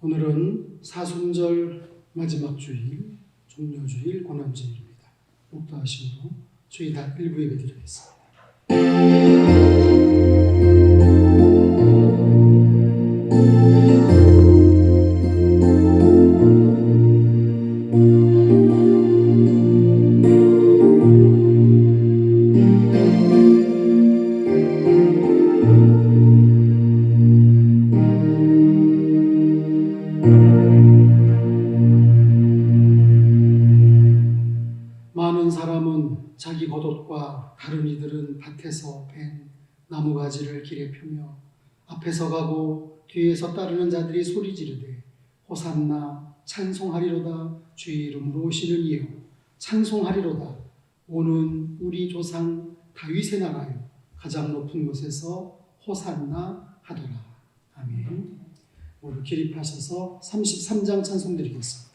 오늘은 사순절 마지막 주일, 종려주일, 고난주일입니다. 목도하심으로 주의 다 일부 예배 드리겠습니다. 많은 사람은 자기 겉옷과 다른 이들은 밭에서 벤 나무가지를 길에 펴며 앞에서 가고 뒤에서 따르는 자들이 소리 지르되 호산나 찬송하리로다 주의 이름으로 오시는 이여 찬송하리로다 오는 우리 조상 다윗의 나라여 가장 높은 곳에서 호산나 하더라. 아멘. 오늘 기립하셔서 33장 찬송 드리겠습니다.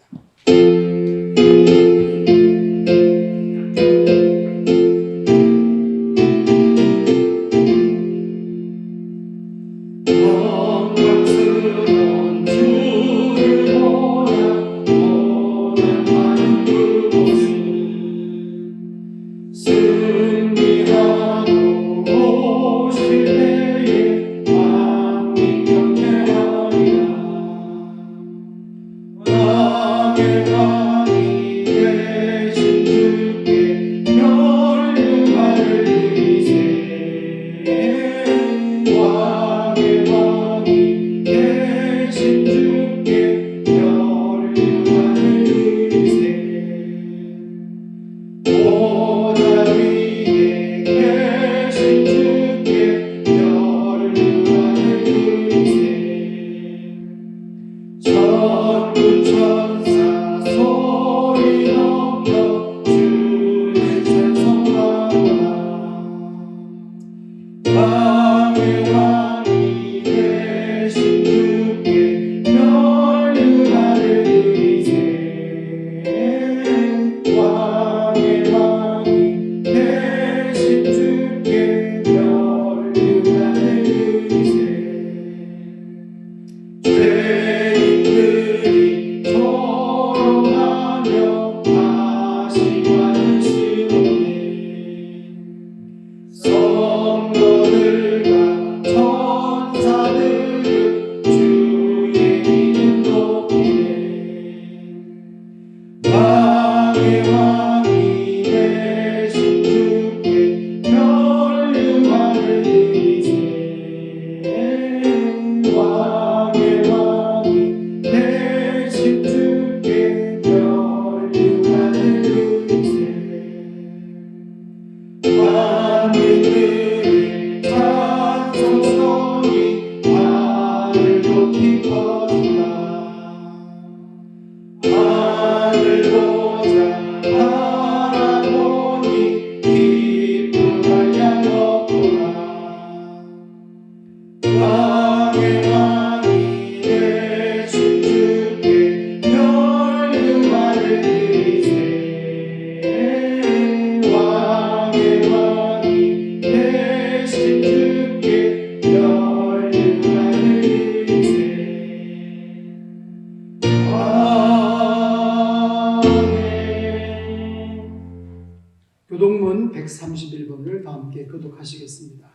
교동문 131번을 다 함께 교독하시겠습니다.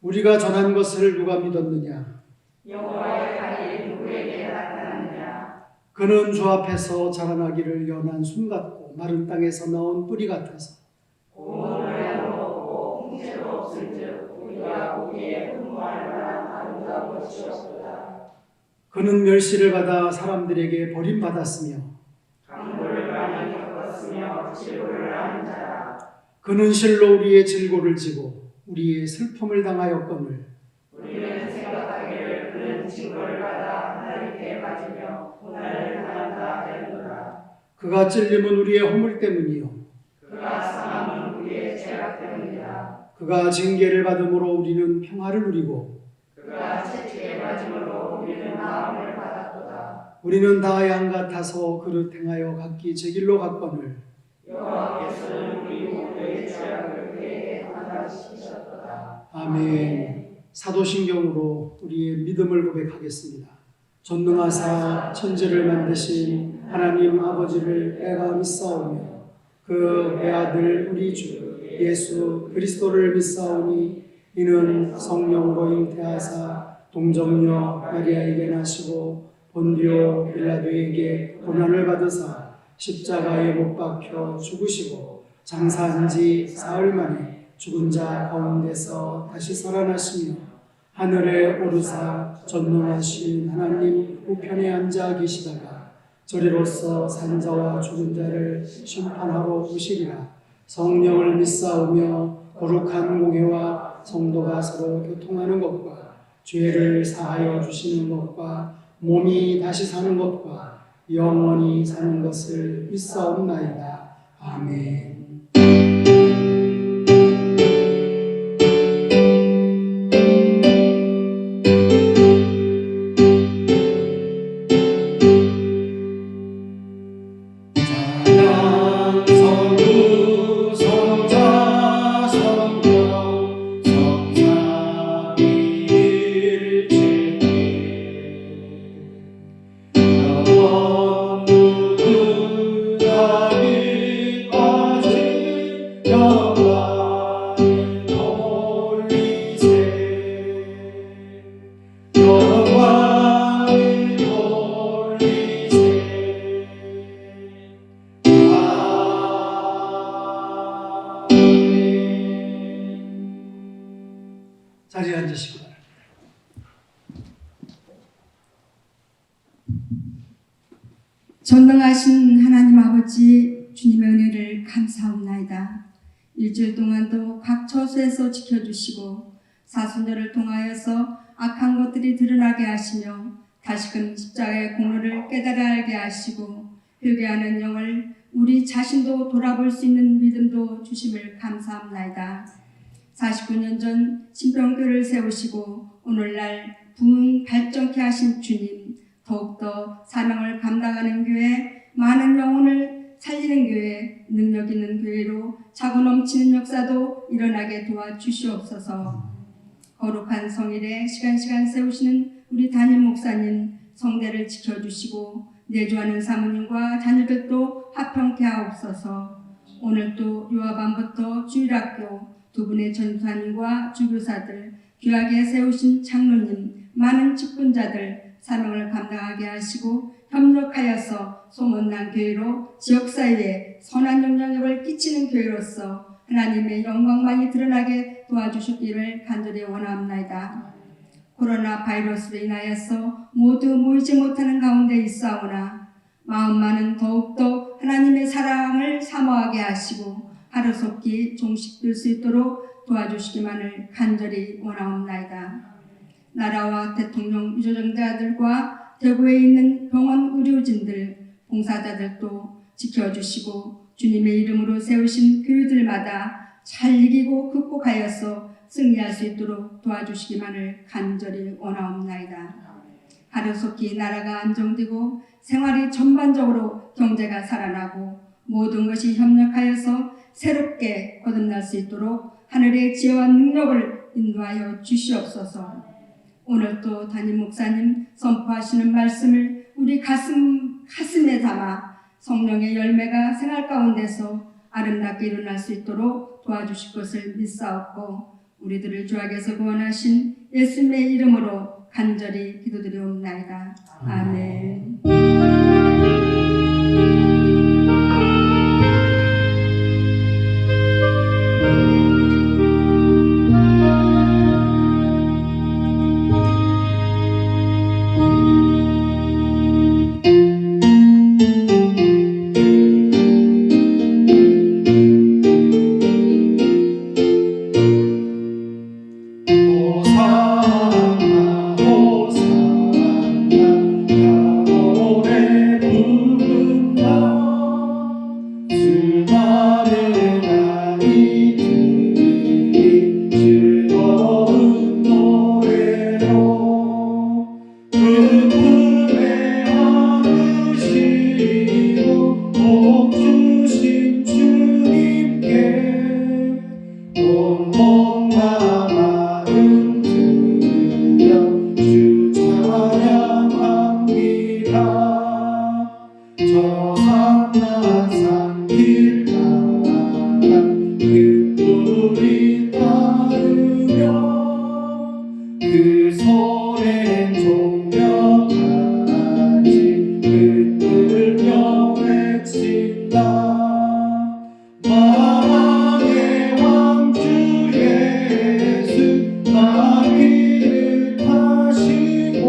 우리가 전한 것을 누가 믿었느냐? 여호와의 칼이 누구에게 나타났느냐? 그는 주 앞에서 자라나기를 연한 순 같고 마른 땅에서 나온 뿌리 같아서 고물에 넣고 홍채도 없을즉 우리가 거기에 분모할 만한 아름다운 것이었도다. 그는 멸시를 받아 사람들에게 버림받았으며 강물을 많이 겪었으며 질고를 하는 자라. 그는 실로 우리의 질고를 지고 우리의 슬픔을 당하였거늘 우리는 생각하기를 그는 징벌을 받아 하나님께 맞으며 고난을 당한다 하였노라. 그가 찔림은 우리의 허물 때문이요 그가 상함은 우리의 죄악 때문이다. 그가 징계를 받음으로 우리는 평화를 누리고 그가 채찍에 맞음으로 우리는 마음을 받았도다. 우리는 다 양 같아서 그를 행하여 각기 제 길로 갔거늘 여호와께서는 우리 모두의 죄악을 그에게 감당시키셨도다. 아멘. 사도신경으로 우리의 믿음을 고백하겠습니다. 전능하사 천지를 만드신 하나님 아버지를 내가 믿사오며 그 외아들 우리 주 예수 그리스도를 믿사오니 이는 성령으로 잉태하사 동정녀 마리아에게 나시고 본디오 빌라도에게 고난을 받으사 십자가에 못 박혀 죽으시고 장사한 지 사흘 만에 죽은 자 가운데서 다시 살아나시며 하늘에 오르사 전능하신 하나님 우편에 앉아 계시다가 저리로서 산자와 죽은 자를 심판하러 오시리라. 성령을 믿사오며 거룩한 공회와 성도가 서로 교통하는 것과 죄를 사하여 주시는 것과 몸이 다시 사는 것과 영원히 사는 것을 믿사옵나이다. 아멘. 자리에 앉으시기 바랍니다. 전능하신 하나님 아버지 주님의 은혜를 감사합나이다. 일주일 동안도 각 처소에서 지켜주시고 사순절을 통하여서 악한 것들이 드러나게 하시며 다시금 십자가의 공로를 깨달아 알게 하시고 회개하는 영을 우리 자신도 돌아볼 수 있는 믿음도 주심을 감사합나이다. 49년 전 신병교를 세우시고 오늘날 부흥 발전케 하신 주님, 더욱더 사명을 감당하는 교회, 많은 영혼을 살리는 교회, 능력 있는 교회로 차고 넘치는 역사도 일어나게 도와주시옵소서. 거룩한 성일에 시간 세우시는 우리 담임 목사님, 성대를 지켜주시고 내주하는 사모님과 자녀들도 화평케 하옵소서. 오늘도 유아반부터 주일학교 두 분의 전사님과 주교사들, 귀하게 세우신 장로님, 많은 직분자들 사명을 감당하게 하시고 협력하여서 소문난 교회로 지역사회에 선한 영향력을 끼치는 교회로서 하나님의 영광만이 드러나게 도와주시기를 간절히 원합니다. 코로나 바이러스로 인하여서 모두 모이지 못하는 가운데 있사오나 마음만은 더욱더 하나님의 사랑을 사모하게 하시고 하루속히 종식될 수 있도록 도와주시기만을 간절히 원하옵나이다. 나라와 대통령 유조정자들과 대구에 있는 병원 의료진들, 봉사자들도 지켜주시고 주님의 이름으로 세우신 교회들마다 잘 이기고 극복하여서 승리할 수 있도록 도와주시기만을 간절히 원하옵나이다. 하루속히 나라가 안정되고 생활이 전반적으로 경제가 살아나고 모든 것이 협력하여서 새롭게 거듭날 수 있도록 하늘의 지혜와 능력을 인도하여 주시옵소서. 오늘도 담임 목사님 선포하시는 말씀을 우리 가슴에 담아 성령의 열매가 생활 가운데서 아름답게 일어날 수 있도록 도와주실 것을 믿사옵고 우리들을 주에게서 구원하신 예수님의 이름으로 간절히 기도드리옵나이다. 아멘. 호산나 호산나 저 산나산 길 따라 그 뿔이 따르며 그 소렌 종려까지 흔들며 외친다. 만왕의 왕 주 예수 나귀를 타시고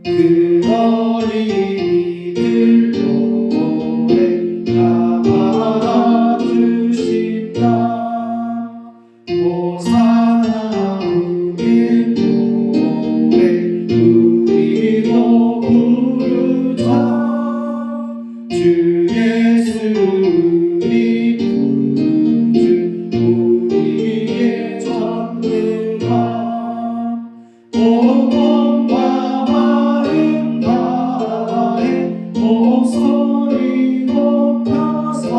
그 어린이들 노래 다 받아주신다. 호산나 우리 노래 우리도 부르자. 주 예수 우리 구주 우리의 전능함. 온 몸과 마음 다해 목소리 높여서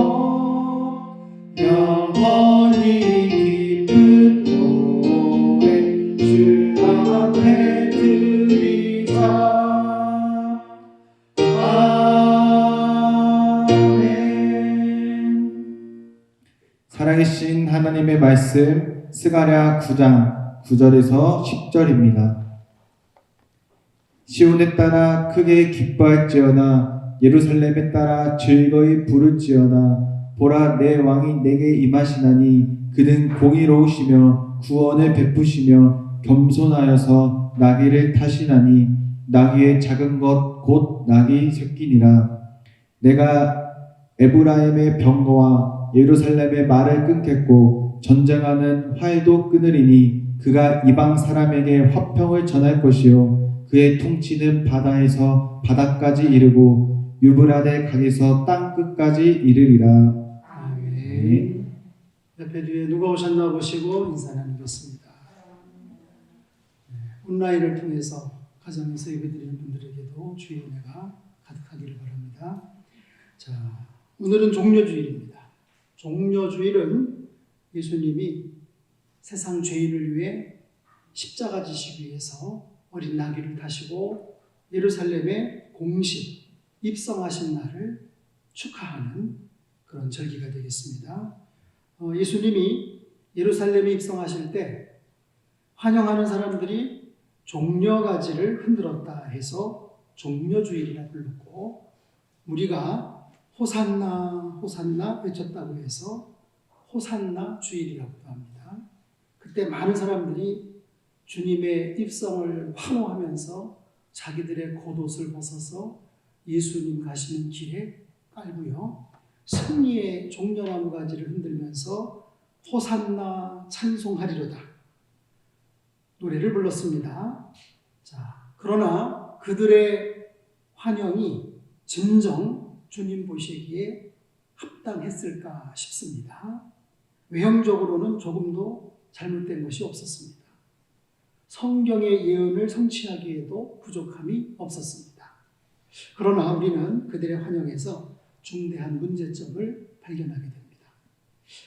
영원히 기쁜 노래 주 앞에 드리자. 살아계신 하나님의 말씀 스가랴 9장 9절에서 10절입니다. 시온에 따라 크게 기뻐할지어다. 예루살렘에 따라 즐거이 부를지어다. 보라, 내 왕이 내게 임하시나니 그는 공의로우시며 구원을 베푸시며 겸손하여서 나귀를 타시나니 나귀의 작은 것 곧 나귀 새끼니라. 내가 에브라임의 병거와 예루살렘의 말을 끊겠고 전쟁하는 활도 끊으리니 그가 이방 사람에게 화평을 전할 것이요 그의 통치는 바다에서 바다까지 이르고 유브라데 강에서 땅 끝까지 이르리라. 아멘. 옆에 뒤에 누가 오셨나 보시고 인사 나누겠습니다. 온라인을 통해서 가정에서 예배드리는 분들에게도 주의 은혜가 가득하기를 바랍니다. 자, 오늘은 종려주일입니다. 종려주일은 예수님이 세상 죄인을 위해 십자가 지시기 위해서 어린 나귀를 타시고 예루살렘에 공식 입성하신 날을 축하하는 그런 절기가 되겠습니다. 예수님이 예루살렘에 입성하실 때 환영하는 사람들이 종려가지를 흔들었다 해서 종려주일이라 불렀고, 우리가 호산나 호산나 외쳤다고 해서 호산나 주일이라고도 합니다. 그때 많은 사람들이 주님의 입성을 환호하면서 자기들의 겉옷을 벗어서 예수님 가시는 길에 깔고요, 승리의 종려나무 가지를 흔들면서 호산나 찬송하리로다 노래를 불렀습니다. 자, 그러나 그들의 환영이 진정 주님 보시기에 합당했을까 싶습니다. 외형적으로는 조금도 잘못된 것이 없었습니다. 성경의 예언을 성취하기에도 부족함이 없었습니다. 그러나 우리는 그들의 환영에서 중대한 문제점을 발견하게 됩니다.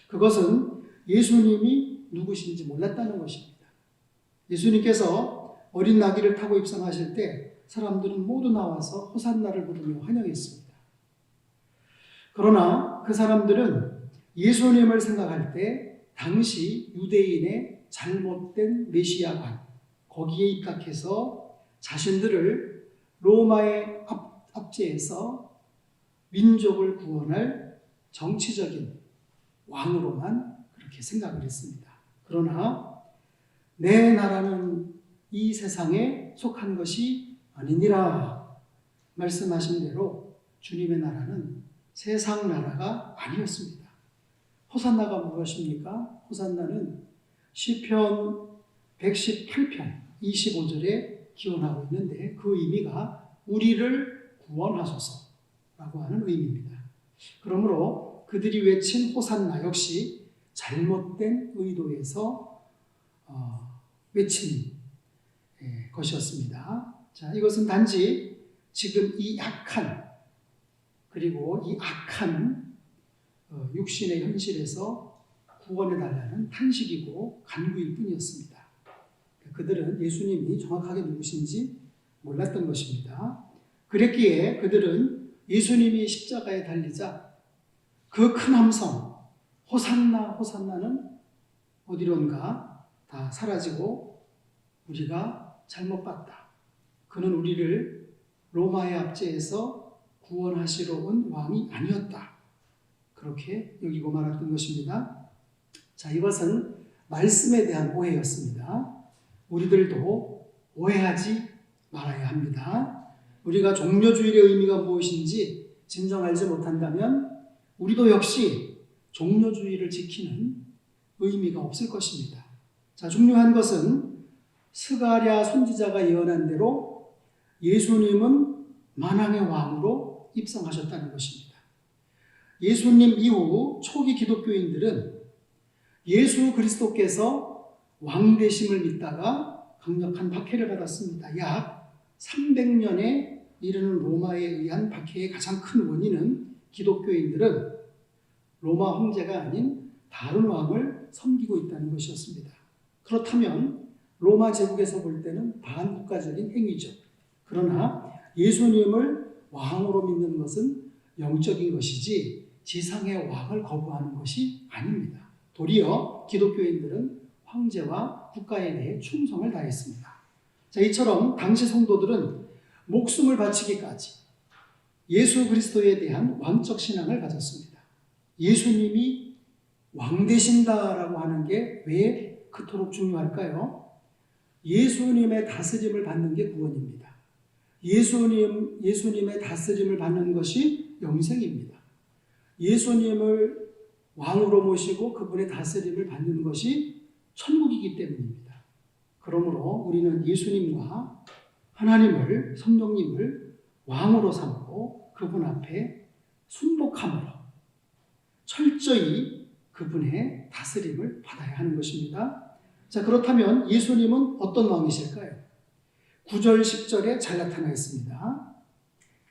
그것은 예수님이 누구신지 몰랐다는 것입니다. 예수님께서 어린 나귀를 타고 입성하실 때 사람들은 모두 나와서 호산나를 부르며 환영했습니다. 그러나 그 사람들은 예수님을 생각할 때 당시 유대인의 잘못된 메시아관, 거기에 입각해서 자신들을 로마의 압제에서 민족을 구원할 정치적인 왕으로만 그렇게 생각을 했습니다. 그러나 내 나라는 이 세상에 속한 것이 아니니라 말씀하신 대로 주님의 나라는 세상 나라가 아니었습니다. 호산나가 무엇입니까? 호산나는 시편 118편 25절에 기원하고 있는데 그 의미가 우리를 구원하소서라고 하는 의미입니다. 그러므로 그들이 외친 호산나 역시 잘못된 의도에서 외친 것이었습니다. 자, 이것은 단지 지금 이 약한 그리고 이 악한 육신의 현실에서 구원해달라는 탄식이고 간구일 뿐이었습니다. 그들은 예수님이 정확하게 누구신지 몰랐던 것입니다. 그랬기에 그들은 예수님이 십자가에 달리자 그 큰 함성 호산나 호산나는 어디론가 다 사라지고 우리가 잘못 봤다. 그는 우리를 로마의 압제에서 구원하시러 온 왕이 아니었다. 그렇게 여기고 말았던 것입니다. 자, 이것은 말씀에 대한 오해였습니다. 우리들도 오해하지 말아야 합니다. 우리가 종려주일의 의미가 무엇인지 진정 알지 못한다면 우리도 역시 종려주일을 지키는 의미가 없을 것입니다. 자, 중요한 것은 스가랴 선지자가 예언한 대로 예수님은 만왕의 왕으로 입성하셨다는 것입니다. 예수님 이후 초기 기독교인들은 예수 그리스도께서 왕 되심을 믿다가 강력한 박해를 받았습니다. 약 300년에 이르는 로마에 의한 박해의 가장 큰 원인은 기독교인들은 로마 황제가 아닌 다른 왕을 섬기고 있다는 것이었습니다. 그렇다면 로마 제국에서 볼 때는 반국가적인 행위죠. 그러나 예수님을 왕으로 믿는 것은 영적인 것이지 지상의 왕을 거부하는 것이 아닙니다. 도리어 기독교인들은 황제와 국가에 대해 충성을 다했습니다. 자, 이처럼 당시 성도들은 목숨을 바치기까지 예수 그리스도에 대한 왕적 신앙을 가졌습니다. 예수님이 왕 되신다라고 하는 게 왜 그토록 중요할까요? 예수님의 다스림을 받는 게 구원입니다. 예수님의 다스림을 받는 것이 영생입니다. 예수님을 왕으로 모시고 그분의 다스림을 받는 것이 천국이기 때문입니다. 그러므로 우리는 예수님과 하나님을, 성령님을 왕으로 삼고 그분 앞에 순복함으로 철저히 그분의 다스림을 받아야 하는 것입니다. 자, 그렇다면 예수님은 어떤 왕이실까요? 9절, 10절에 잘 나타나 있습니다.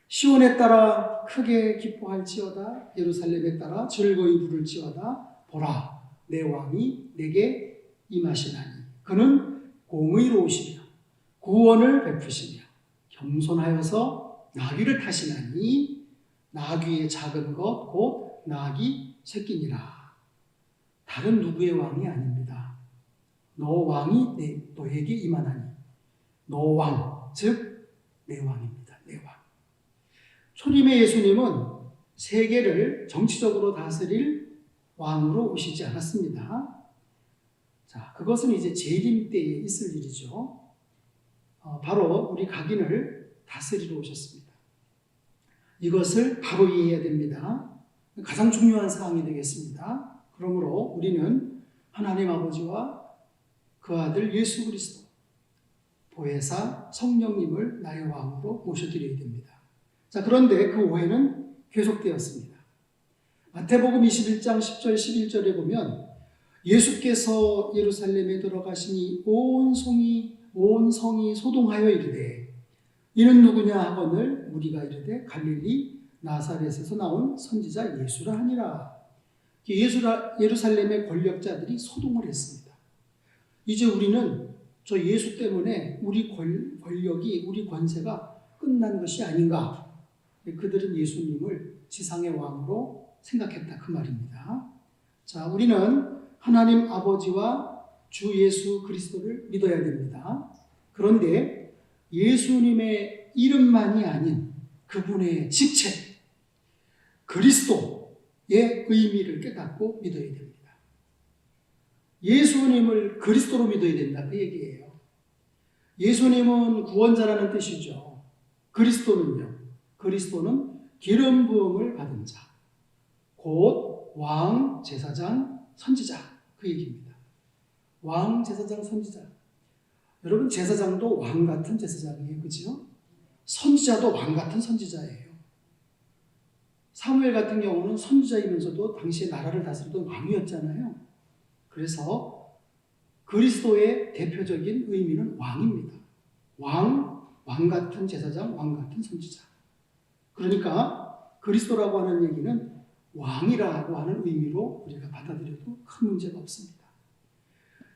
시온에 따라 크게 기뻐할지어다. 예루살렘에 따라 즐거이 부를지어다. 보라, 내 왕이 내게 임하시나니 그는 공의로우시며 구원을 베푸시며 겸손하여서 나귀를 타시나니 나귀의 작은 것 곧 나귀 새끼니라. 다른 누구의 왕이 아닙니다. 너 왕이 너에게 임하나니 너 왕, 즉 내 왕입니다. 내 왕. 초림의 예수님은 세계를 정치적으로 다스릴 왕으로 오시지 않았습니다. 자, 그것은 이제 재림 때에 있을 일이죠. 바로 우리 각인을 다스리러 오셨습니다. 이것을 바로 이해해야 됩니다. 가장 중요한 사항이 되겠습니다. 그러므로 우리는 하나님 아버지와 그 아들 예수 그리스도, 보혜사 성령님을 나의 왕으로 모셔드려야 됩니다. 자, 그런데 그 오해는 계속되었습니다. 마태복음 21장 10절 11절에 보면 예수께서 예루살렘에 들어가시니 온 성이 소동하여 이르되 이는 누구냐 하거늘 무리가 이르되 갈릴리 나사렛에서 나온 선지자 예수라 하니라. 예루살렘의 권력자들이 소동을 했습니다. 이제 우리는 저 예수 때문에 우리 권력이, 우리 권세가 끝난 것이 아닌가. 그들은 예수님을 지상의 왕으로 생각했다 그 말입니다. 자, 우리는 하나님 아버지와 주 예수 그리스도를 믿어야 됩니다. 그런데 예수님의 이름만이 아닌 그분의 직책, 그리스도의 의미를 깨닫고 믿어야 됩니다. 예수님을 그리스도로 믿어야 된다 그 얘기예요. 예수님은 구원자라는 뜻이죠. 그리스도는요. 그리스도는 기름 부음을 받은 자, 곧 왕, 제사장, 선지자 그 얘기입니다. 왕, 제사장, 선지자. 여러분 제사장도 왕 같은 제사장이에요. 그죠? 선지자도 왕 같은 선지자예요. 사무엘 같은 경우는 선지자이면서도 당시에 나라를 다스리던 왕이었잖아요. 그래서 그리스도의 대표적인 의미는 왕입니다. 왕 같은 제사장, 왕 같은 선지자. 그러니까 그리스도라고 하는 얘기는 왕이라고 하는 의미로 우리가 받아들여도 큰 문제가 없습니다.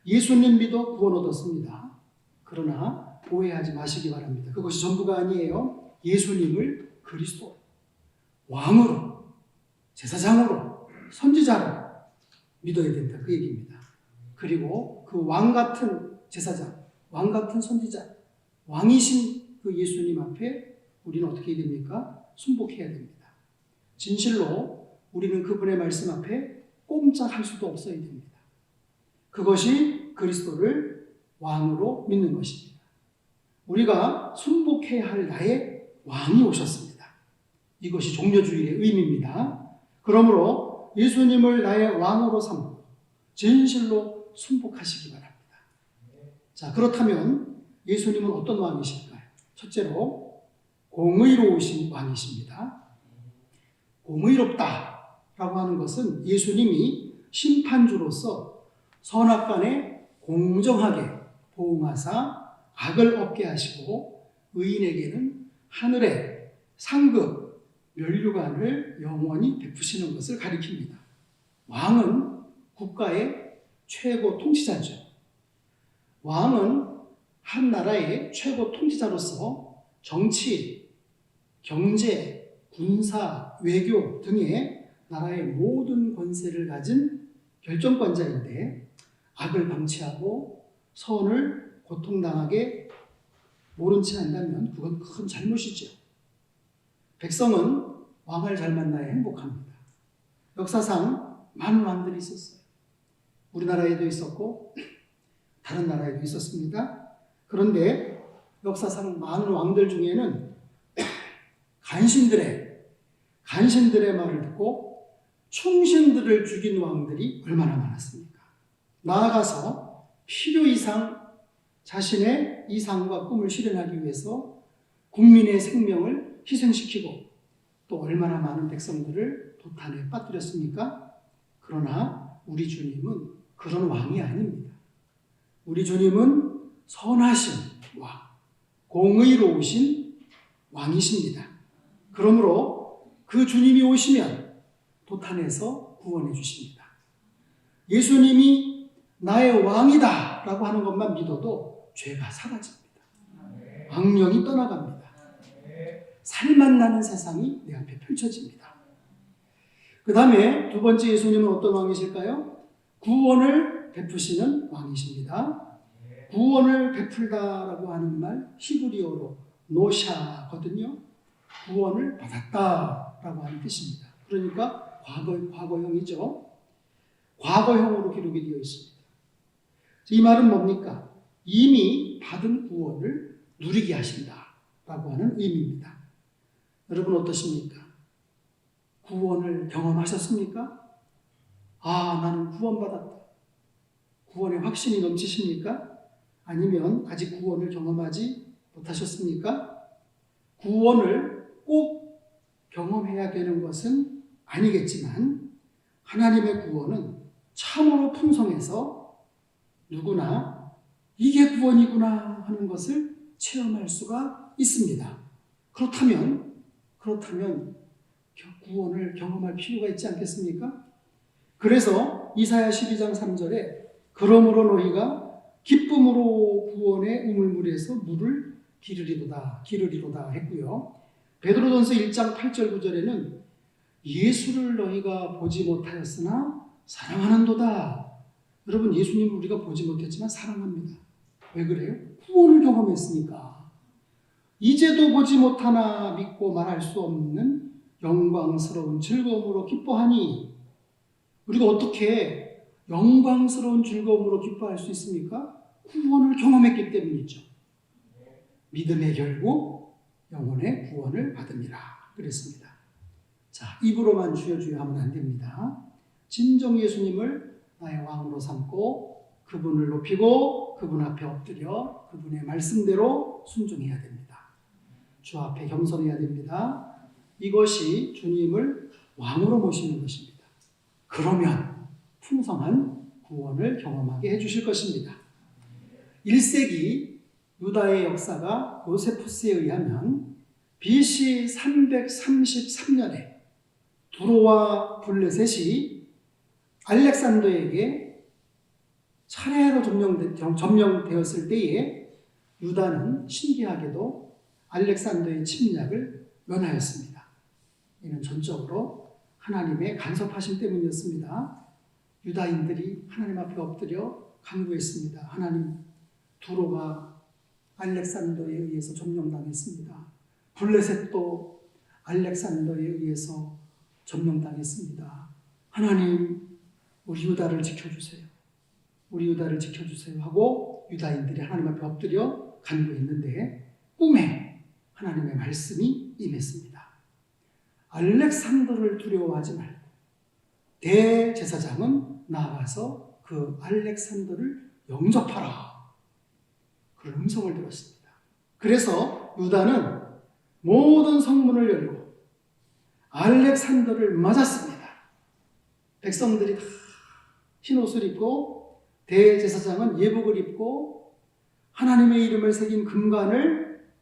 예수님 믿어 구원 얻었습니다. 그러나 오해하지 마시기 바랍니다. 그것이 전부가 아니에요. 예수님을 그리스도, 왕으로, 제사장으로, 선지자로 믿어야 된다. 그 얘기입니다. 그리고 그 왕 같은 제사장, 왕 같은 선지자, 왕이신 그 예수님 앞에 우리는 어떻게 해야 됩니까? 순복해야 됩니다. 진실로 우리는 그분의 말씀 앞에 꼼짝할 수도 없어야 됩니다. 그것이 그리스도를 왕으로 믿는 것입니다. 우리가 순복해야 할 나의 왕이 오셨습니다. 이것이 종려주일의 의미입니다. 그러므로 예수님을 나의 왕으로 삼고 진실로 순복하시기 바랍니다. 자, 그렇다면 예수님은 어떤 왕이실까요? 첫째로 공의로우신 왕이십니다. 공의롭다라고 하는 것은 예수님이 심판주로서 선악간에 공정하게 보응하사 악을 없게 하시고 의인에게는 하늘의 상급 면류관을 영원히 베푸시는 것을 가리킵니다. 왕은 국가의 최고 통치자죠. 왕은 한 나라의 최고 통치자로서 정치, 경제, 군사, 외교 등의 나라의 모든 권세를 가진 결정권자인데 악을 방치하고 선을 고통당하게 모른 채 한다면 그건 큰 잘못이죠. 백성은 왕을 잘 만나야 행복합니다. 역사상 많은 왕들이 있었어요. 우리나라에도 있었고 다른 나라에도 있었습니다. 그런데 역사상 많은 왕들 중에는 간신들의 말을 듣고 충신들을 죽인 왕들이 얼마나 많았습니까? 나아가서 필요 이상 자신의 이상과 꿈을 실현하기 위해서 국민의 생명을 희생시키고 또 얼마나 많은 백성들을 도탄에 빠뜨렸습니까? 그러나 우리 주님은 그런 왕이 아닙니다. 우리 주님은 선하신 왕, 공의로우신 왕이십니다. 그러므로 그 주님이 오시면 도탄에서 구원해 주십니다. 예수님이 나의 왕이다 라고 하는 것만 믿어도 죄가 사라집니다. 악령이 떠나갑니다. 살만 나는 세상이 내 앞에 펼쳐집니다. 그 다음에 두 번째 예수님은 어떤 왕이실까요? 구원을 베푸시는 왕이십니다. 구원을 베풀다라고 하는 말 히브리어로 노샤거든요. 구원을 받았다라고 하는 뜻입니다. 그러니까 과거형이죠. 과거형으로 기록이 되어 있습니다. 이 말은 뭡니까? 이미 받은 구원을 누리게 하신다라고 하는 의미입니다. 여러분 어떠십니까? 구원을 경험하셨습니까? 아, 나는 구원받았다. 구원의 확신이 넘치십니까? 아니면 아직 구원을 경험하지 못하셨습니까? 구원을 꼭 경험해야 되는 것은 아니겠지만 하나님의 구원은 참으로 풍성해서 누구나 이게 구원이구나 하는 것을 체험할 수가 있습니다. 그렇다면 구원을 경험할 필요가 있지 않겠습니까? 그래서 이사야 12장 3절에 그러므로 너희가 기쁨으로 구원의 우물물에서 물을 기르리로다 했고요. 베드로전서 1장 8절 9절에는 예수를 너희가 보지 못하였으나 사랑하는도다. 여러분 예수님을 우리가 보지 못했지만 사랑합니다. 왜 그래요? 구원을 경험했으니까. 이제도 보지 못하나 믿고 말할 수 없는 영광스러운 즐거움으로 기뻐하니 우리가 어떻게 영광스러운 즐거움으로 기뻐할 수 있습니까? 구원을 경험했기 때문이죠. 믿음의 결국 영혼의 구원을 받으리라 그랬습니다. 자, 입으로만 주여 주여 하면 안 됩니다. 진정 예수님을 나의 왕으로 삼고 그분을 높이고 그분 앞에 엎드려 그분의 말씀대로 순종해야 됩니다. 주 앞에 겸손해야 됩니다. 이것이 주님을 왕으로 모시는 것입니다. 그러면 풍성한 구원을 경험하게 해주실 것입니다. 1세기 유다의 역사가 요세푸스에 의하면 BC 333년에 두로와 블레셋이 알렉산더에게 차례로 점령되었을 때에 유다는 신기하게도 알렉산더의 침략을 면하였습니다. 이는 전적으로 하나님의 간섭하심 때문이었습니다. 유다인들이 하나님 앞에 엎드려 간구했습니다. 하나님, 두로가 알렉산더에 의해서 점령당했습니다. 블레셋도 알렉산더에 의해서 점령당했습니다. 하나님, 우리 유다를 지켜주세요. 우리 유다를 지켜주세요 하고 유다인들이 하나님 앞에 엎드려 간구했는데 꿈에 하나님의 말씀이 임했습니다. 알렉산더를 두려워하지 말고 대제사장은 나아가서 그 알렉산더를 영접하라. 그런 음성을 들었습니다. 그래서 유다는 모든 성문을 열고 알렉산더를 맞았습니다. 백성들이 다 흰옷을 입고 대제사장은 예복을 입고 하나님의 이름을 새긴 금관을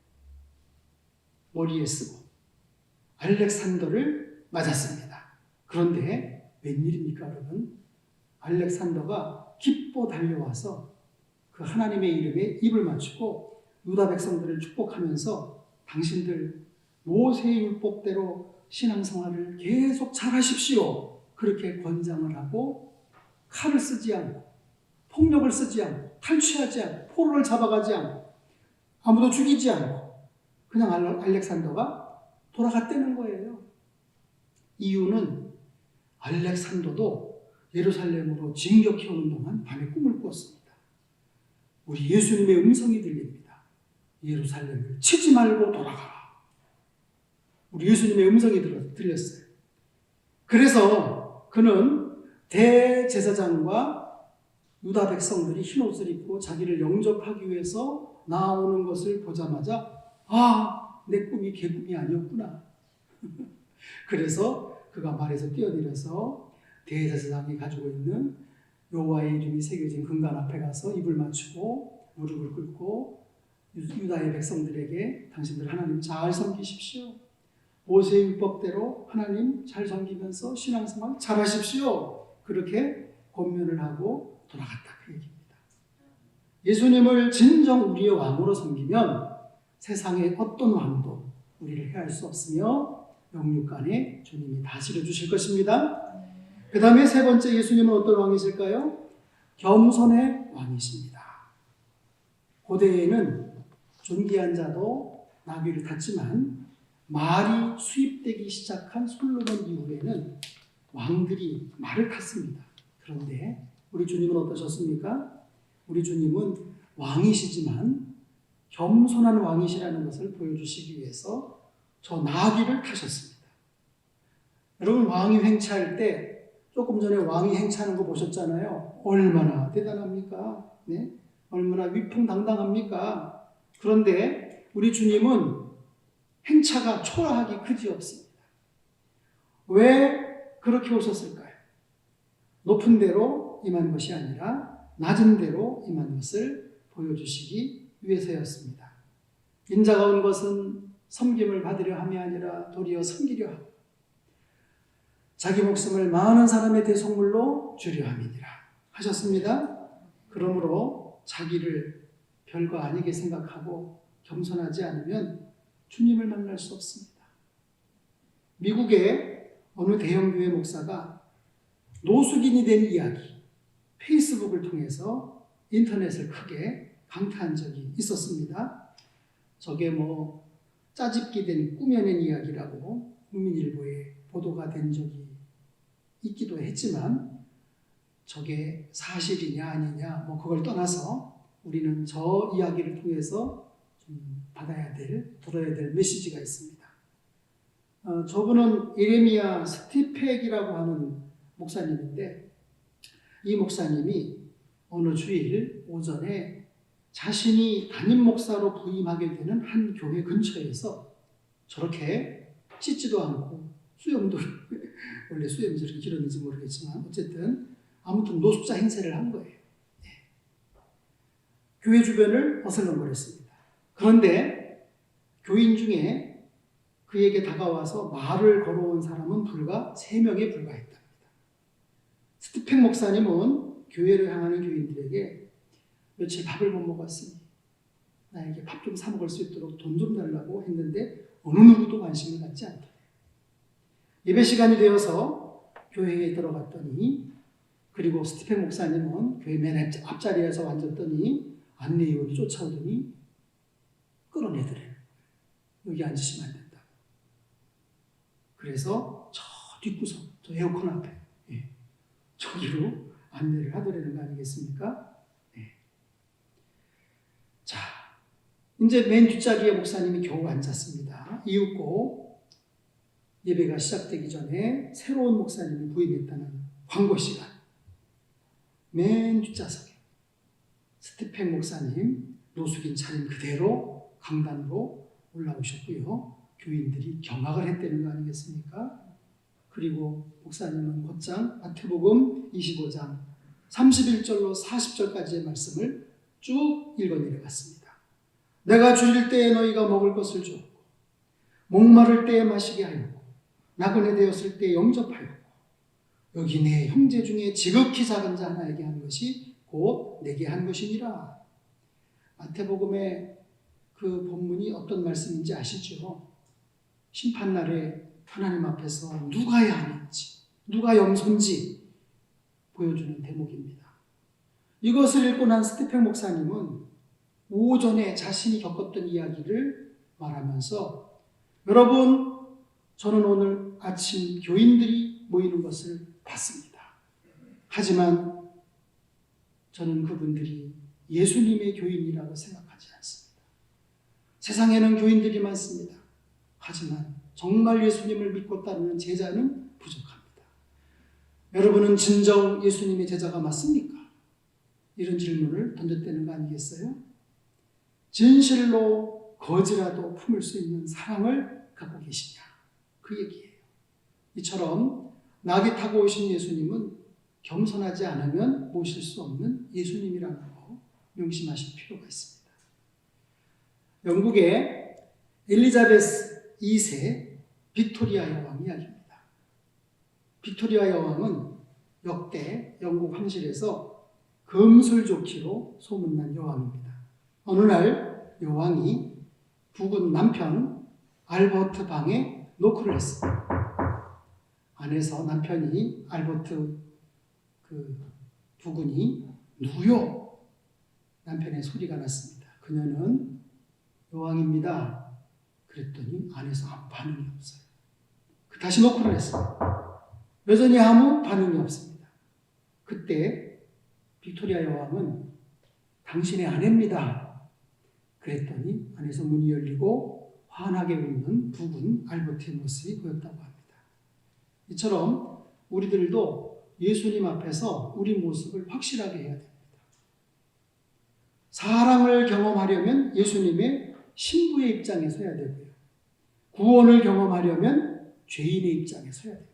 머리에 쓰고 알렉산더를 맞았습니다. 그런데 웬일입니까, 여러분? 알렉산더가 기뻐 달려와서 그 하나님의 이름에 입을 맞추고 유다 백성들을 축복하면서 당신들 모세의 율법대로 신앙생활을 계속 잘하십시오. 그렇게 권장을 하고 칼을 쓰지 않고 폭력을 쓰지 않고 탈취하지 않고 포로를 잡아가지 않고 아무도 죽이지 않고 그냥 알렉산더가 돌아갔다는 거예요. 이유는 알렉산더도 예루살렘으로 진격해 오는 동안 밤에 꿈을 꿨습니다. 우리 예수님의 음성이 들립니다. 예루살렘을 치지 말고 돌아가라. 우리 예수님의 음성이 들렸어요. 그래서 그는 대제사장과 유다 백성들이 흰옷을 입고 자기를 영접하기 위해서 나오는 것을 보자마자 내 꿈이 개꿈이 아니었구나. 그래서 그가 말에서 뛰어내려서 대제사장이 가지고 있는 여호와의 이름이 새겨진 금관 앞에 가서 입을 맞추고 무릎을 꿇고 유다의 백성들에게 당신들 하나님 잘 섬기십시오. 모세의 율법대로 하나님 잘 섬기면서 신앙생활 잘 하십시오. 그렇게 권면을 하고 돌아갔다 그 얘기입니다. 예수님을 진정 우리의 왕으로 섬기면 세상의 어떤 왕도 우리를 해할 수 없으며 영육간에 주님이 다스려 주실 것입니다. 그 다음에 세 번째, 예수님은 어떤 왕이실까요? 겸손의 왕이십니다. 고대에는 존귀한 자도 나귀를 탔지만 말이 수입되기 시작한 솔로몬 이후에는 왕들이 말을 탔습니다. 그런데 우리 주님은 어떠셨습니까? 우리 주님은 왕이시지만 겸손한 왕이시라는 것을 보여주시기 위해서 저 나귀를 타셨습니다. 여러분, 왕이 횡차할 때 조금 전에 왕이 행차하는 거 보셨잖아요. 얼마나 대단합니까? 네? 얼마나 위풍당당합니까? 그런데 우리 주님은 행차가 초라하기 그지없습니다. 왜 그렇게 오셨을까요? 높은 데로 임한 것이 아니라 낮은 데로 임한 것을 보여주시기 위해서였습니다. 인자가 온 것은 섬김을 받으려 함이 아니라 도리어 섬기려 하고 자기 목숨을 많은 사람의 대속물로 주려 함이니라 하셨습니다. 그러므로 자기를 별거 아니게 생각하고 겸손하지 않으면 주님을 만날 수 없습니다. 미국의 어느 대형교회 목사가 노숙인이 된 이야기, 페이스북을 통해서 인터넷을 크게 강타한 적이 있었습니다. 저게 짜집기 된 꾸며낸 이야기라고 국민일보에 보도가 된 적이 있기도 했지만 저게 사실이냐 아니냐 그걸 떠나서 우리는 저 이야기를 통해서 좀 들어야 될 메시지가 있습니다. 저분은 예레미야 스티펙이라고 하는 목사님인데 이 목사님이 어느 주일 오전에 자신이 담임 목사로 부임하게 되는 한 교회 근처에서 저렇게 씻지도 않고 수염도 원래 수염이 저렇게 길었는지 모르겠지만 어쨌든 아무튼 노숙자 행세를 한 거예요. 네. 교회 주변을 어슬렁거렸습니다. 그런데 교인 중에 그에게 다가와서 말을 걸어온 사람은 불과 3명에 불과했답니다. 스티펙 목사님은 교회를 향하는 교인들에게 며칠 밥을 못 먹었으니 나에게 밥 좀 사 먹을 수 있도록 돈 좀 달라고 했는데 어느 누구도 관심을 갖지 않더래요. 예배 시간이 되어서 교회에 들어갔더니, 그리고 스티펜 목사님은 교회 맨 앞자리에서 앉았더니 안내위원이 쫓아오더니 끌어내더래요. 여기 앉으시면 안 된다. 그래서 저 뒷구석, 저 에어컨 앞에, 저기로 안내를 하더라는 거 아니겠습니까? 자, 이제 맨 뒷자리에 목사님이 겨우 앉았습니다. 이윽고 예배가 시작되기 전에 새로운 목사님이 부임했다는 광고 시간. 맨 뒷좌석에 스티펜 목사님 노숙인 차림 그대로 강단으로 올라오셨고요. 교인들이 경악을 했다는 거 아니겠습니까? 그리고 목사님은 곧장 마태복음 25장 31절로 40절까지의 말씀을 쭉 읽어 내려갔습니다. 내가 줄일 때에 너희가 먹을 것을 주었고, 목마를 때에 마시게 하였고, 나그네 되었을 때에 영접하였고, 여기 내 형제 중에 지극히 작은 자 하나에게 한 것이 곧 내게 한 것이니라. 마태복음의 그 본문이 어떤 말씀인지 아시죠? 심판날에 하나님 앞에서 누가 양인지, 누가 염소인지 보여주는 대목입니다. 이것을 읽고 난 스티펜 목사님은 오전에 자신이 겪었던 이야기를 말하면서, 여러분, 저는 오늘 아침 교인들이 모이는 것을 봤습니다. 하지만 저는 그분들이 예수님의 교인이라고 생각하지 않습니다. 세상에는 교인들이 많습니다. 하지만 정말 예수님을 믿고 따르는 제자는 부족합니다. 여러분은 진정 예수님의 제자가 맞습니까? 이런 질문을 던졌다는 거 아니겠어요? 진실로 거지라도 품을 수 있는 사랑을 갖고 계시냐? 그 얘기예요. 이처럼 낙이 타고 오신 예수님은 겸손하지 않으면 모실 수 없는 예수님이라는 거 명심하실 필요가 있습니다. 영국의 엘리자베스 2세 빅토리아 여왕 이야기입니다. 빅토리아 여왕은 역대 영국 황실에서 금술좋기로 소문난 여왕입니다. 어느 날 여왕이 부군 남편 알버트 방에 노크를 했습니다. 안에서 남편이 알버트 부군이 누구요? 남편의 소리가 났습니다. 그녀는 여왕입니다. 그랬더니 안에서 아무 반응이 없어요. 다시 노크를 했어요. 여전히 아무 반응이 없습니다. 그때 빅토리아 여왕은 당신의 아내입니다. 그랬더니 안에서 문이 열리고 환하게 웃는 부군 알버트의 모습이 보였다고 합니다. 이처럼 우리들도 예수님 앞에서 우리 모습을 확실하게 해야 됩니다. 사랑을 경험하려면 예수님의 신부의 입장에 서야 되고요. 구원을 경험하려면 죄인의 입장에 서야 됩니다.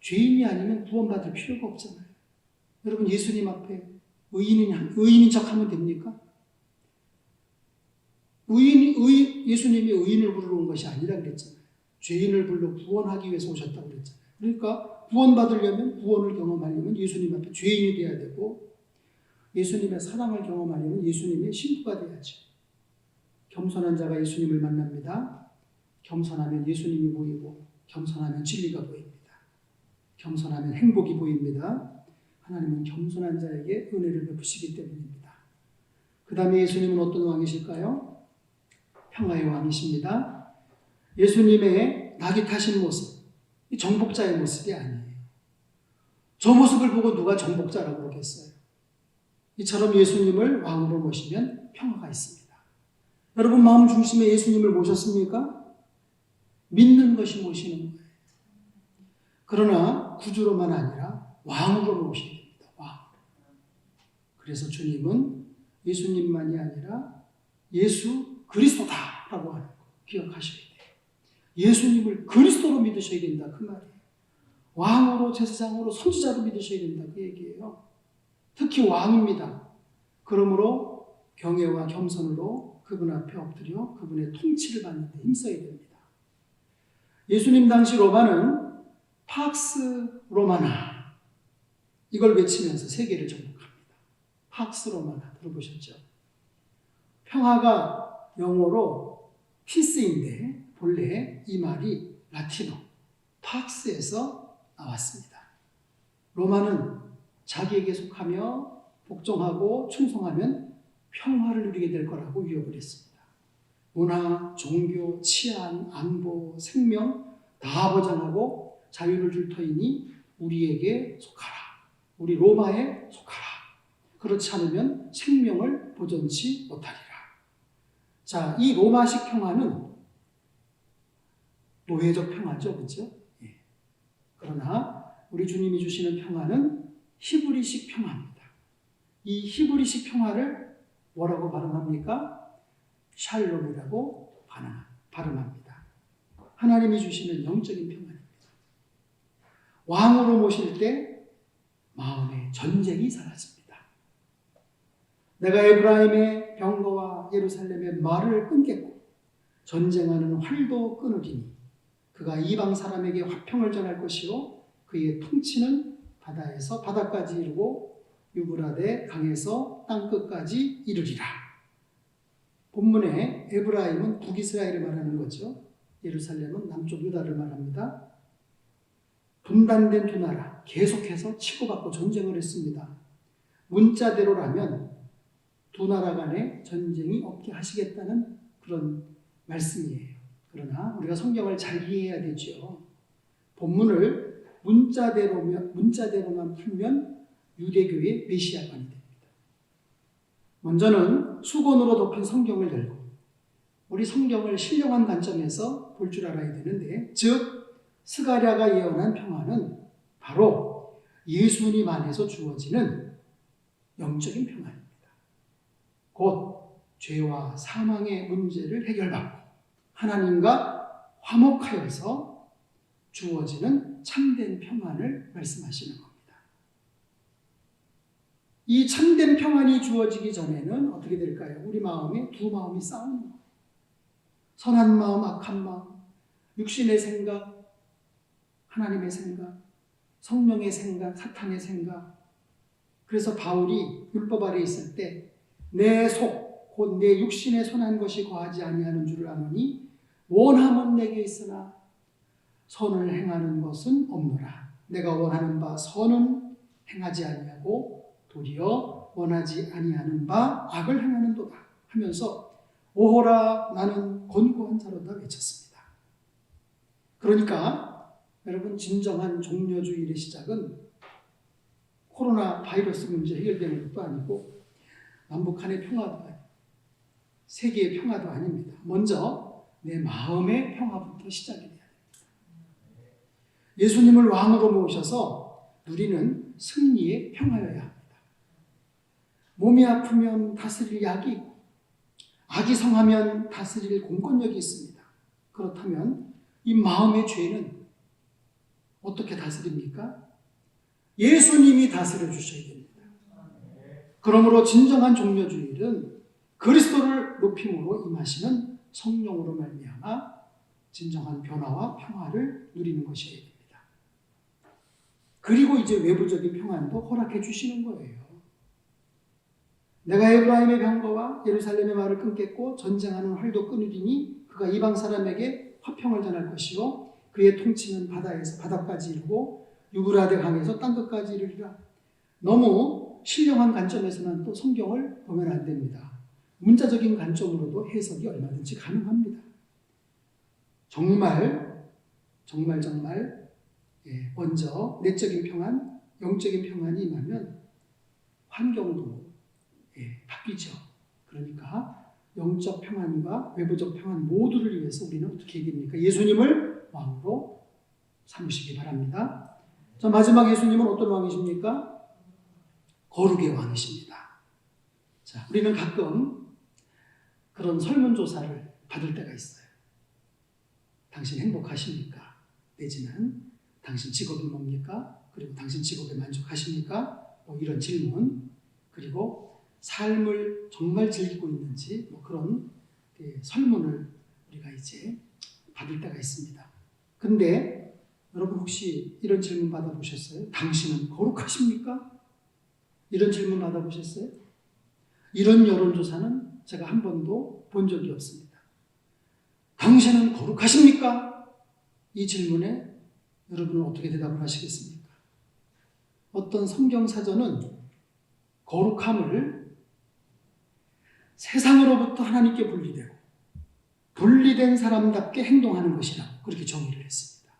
죄인이 아니면 구원받을 필요가 없잖아요. 여러분, 예수님 앞에 의인인 척하면 됩니까? 예수님이 의인을 부르러 온 것이 아니라 그랬잖아요. 죄인을 불러 구원하기 위해서 오셨다고 그랬잖아요. 그러니까 구원받으려면, 구원을 경험하려면 예수님 앞에 죄인이 돼야 되고, 예수님의 사랑을 경험하려면 예수님의 신부가 돼야죠. 겸손한 자가 예수님을 만납니다. 겸손하면 예수님이 보이고, 겸손하면 진리가 보입니다. 겸손하면 행복이 보입니다. 하나님은 겸손한 자에게 은혜를 베푸시기 때문입니다. 그 다음에 예수님은 어떤 왕이실까요? 평화의 왕이십니다. 예수님의 낙이 타신 모습, 이 정복자의 모습이 아니에요. 저 모습을 보고 누가 정복자라고 그러겠어요? 이처럼 예수님을 왕으로 모시면 평화가 있습니다. 여러분, 마음 중심에 예수님을 모셨습니까? 믿는 것이 모시는 거예요. 그러나 구주로만 아니라 왕으로 모셔야 됩니다. 왕. 그래서 주님은 예수님만이 아니라 예수 그리스도다라고 하는 거 기억하셔야 돼요. 예수님을 그리스도로 믿으셔야 된다, 그 말이에요. 왕으로, 제사장으로, 선지자로 믿으셔야 된다, 그 얘기예요. 특히 왕입니다. 그러므로 경외와 겸손으로 그분 앞에 엎드려 그분의 통치를 받는 데 힘써야 됩니다. 예수님 당시 로마는 팍스 로마나, 이걸 외치면서 세계를 정복합니다. 팍스 로마나 들어보셨죠? 평화가 영어로 피스인데 본래 이 말이 라틴어 팍스에서 나왔습니다. 로마는 자기에게 속하며 복종하고 충성하면 평화를 누리게 될 거라고 위협을 했습니다. 문화, 종교, 치안, 안보, 생명 다 보장하고 자유를 줄 터이니 우리에게 속하라. 우리 로마에 속하라. 그렇지 않으면 생명을 보존치 못하리라. 자, 이 로마식 평화는 노예적 평화죠, 그렇죠? 예. 그러나 우리 주님이 주시는 평화는 히브리식 평화입니다. 이 히브리식 평화를 뭐라고 발음합니까? 샬롬이라고 발음합니다. 하나님이 주시는 영적인 평화입니다. 왕으로 모실 때 마음의 전쟁이 사라집니다. 내가 에브라임의 병거와 예루살렘의 말을 끊겠고 전쟁하는 활도 끊으리니 그가 이방 사람에게 화평을 전할 것이요 그의 통치는 바다에서 바다까지 이르고 유브라데 강에서 땅끝까지 이르리라. 본문에 에브라임은 북이스라엘을 말하는 거죠. 예루살렘은 남쪽 유다를 말합니다. 분단된 두 나라 계속해서 치고받고 전쟁을 했습니다. 문자대로라면 두 나라 간에 전쟁이 없게 하시겠다는 그런 말씀이에요. 그러나 우리가 성경을 잘 이해해야 되죠. 본문을 문자대로만 풀면 유대교의 메시아관이 됩니다. 먼저는 수건으로 덮인 성경을 열고 우리 성경을 신령한 관점에서 볼 줄 알아야 되는데, 즉 스가랴가 예언한 평화는 바로 예수님 안에서 주어지는 영적인 평화입니다. 곧 죄와 사망의 문제를 해결받고 하나님과 화목하여서 주어지는 참된 평안을 말씀하시는 겁니다. 이 참된 평안이 주어지기 전에는 어떻게 될까요? 우리 마음에 두 마음이 싸우는 거예요. 선한 마음, 악한 마음, 육신의 생각, 하나님의 생각, 성령의 생각, 사탄의 생각. 그래서 바울이 율법 아래 있을 때 내 속, 곧 내 육신에 선한 것이 거하지 아니하는 줄을 아노니 원함은 내게 있으나 선을 행하는 것은 없노라. 내가 원하는 바 선은 행하지 아니하고 도리어 원하지 아니하는 바 악을 행하는도다 하면서 오호라 나는 곤고한 자로다 외쳤습니다. 그러니까 여러분, 진정한 종려주일의 시작은 코로나 바이러스 문제 해결되는 것도 아니고 남북한의 평화도 아니고 세계의 평화도 아닙니다. 먼저 내 마음의 평화부터 시작이 돼야 됩니다. 예수님을 왕으로 모셔서 누리는 승리의 평화여야 합니다. 몸이 아프면 다스릴 약이 있고 악이 성하면 다스릴 공권력이 있습니다. 그렇다면 이 마음의 죄는 어떻게 다스립니까? 예수님이 다스려 주셔야 됩니다. 그러므로 진정한 종려주일은 그리스도를 높임으로 임하시는 성령으로 말미암아 진정한 변화와 평화를 누리는 것이어야 됩니다. 그리고 이제 외부적인 평안도 허락해 주시는 거예요. 내가 에브라임의 병거와 예루살렘의 말을 끊겠고 전쟁하는 활도 끊으리니 그가 이방 사람에게 화평을 전할 것이요 그의 통치는 바다에서 바다까지 이르고 유브라데 강에서 땅끝까지 이르리라. 너무 신령한 관점에서만 또 성경을 보면 안 됩니다. 문자적인 관점으로도 해석이 얼마든지 가능합니다. 정말 먼저 내적인 평안, 영적인 평안이 임하면 환경도 바뀌죠. 그러니까 영적 평안과 외부적 평안 모두를 위해서 우리는 어떻게 해야 됩니까? 예수님을 왕으로 삼으시기 바랍니다. 자, 마지막 예수님은 어떤 왕이십니까? 거룩의 왕이십니다. 자, 우리는 가끔 그런 설문조사를 받을 때가 있어요. 당신 행복하십니까? 내지는 당신 직업이 뭡니까? 그리고 당신 직업에 만족하십니까? 뭐 이런 질문. 그리고 삶을 정말 즐기고 있는지 뭐 그런 설문을 우리가 이제 받을 때가 있습니다. 근데 여러분 혹시 이런 질문 받아보셨어요? 당신은 거룩하십니까? 이런 질문 받아보셨어요? 이런 여론조사는 제가 한 번도 본 적이 없습니다. 당신은 거룩하십니까? 이 질문에 여러분은 어떻게 대답을 하시겠습니까? 어떤 성경사전은 거룩함을 세상으로부터 하나님께 분리되고 분리된 사람답게 행동하는 것이라고 그렇게 정의를 했습니다.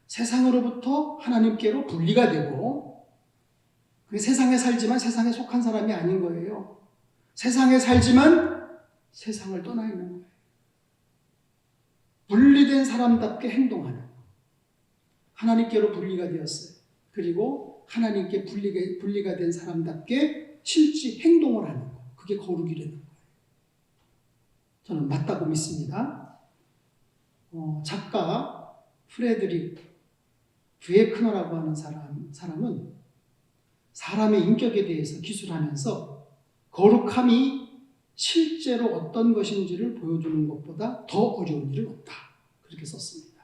세상으로부터 하나님께로 분리가 되고 세상에 살지만 세상에 속한 사람이 아닌 거예요. 세상에 살지만 세상을 떠나 있는 거예요. 분리된 사람답게 행동하는 거. 하나님께로 분리가 되었어요. 그리고 하나님께 분리가 된 사람답게 실제 행동을 하는 거. 그게 거룩이라는 거예요. 저는 맞다고 믿습니다. 작가 프레드릭 브에크너라고 하는 사람은 사람의 인격에 대해서 기술하면서 거룩함이 실제로 어떤 것인지를 보여주는 것보다 더 어려운 일은 없다. 그렇게 썼습니다.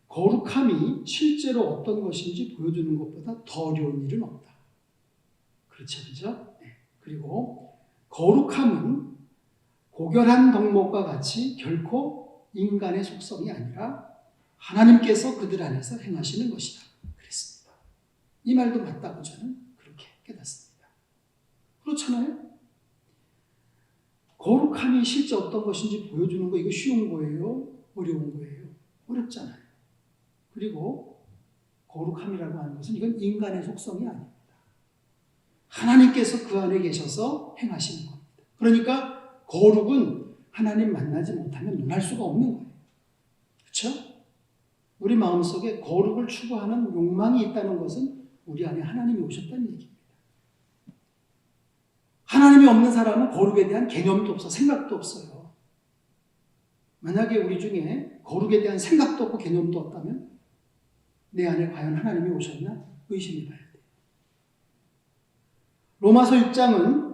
거룩함이 실제로 어떤 것인지 보여주는 것보다 더 어려운 일은 없다. 그렇죠, 그죠? 네. 그리고 거룩함은 고결한 덕목과 같이 결코 인간의 속성이 아니라 하나님께서 그들 안에서 행하시는 것이다. 그랬습니다. 이 말도 맞다고 저는 그렇게 깨닫습니다. 그렇잖아요? 거룩함이 실제 어떤 것인지 보여주는 거 이거 쉬운 거예요? 어려운 거예요? 어렵잖아요. 그리고 거룩함이라고 하는 것은 이건 인간의 속성이 아닙니다. 하나님께서 그 안에 계셔서 행하시는 겁니다. 그러니까 거룩은 하나님 만나지 못하면 논할 수가 없는 거예요. 그렇죠? 우리 마음속에 거룩을 추구하는 욕망이 있다는 것은 우리 안에 하나님이 오셨다는 얘기입니다. 하나님이 없는 사람은 거룩에 대한 개념도 없어, 생각도 없어요. 만약에 우리 중에 거룩에 대한 생각도 없고 개념도 없다면 내 안에 과연 하나님이 오셨나 의심해 봐야 돼요. 로마서 6장은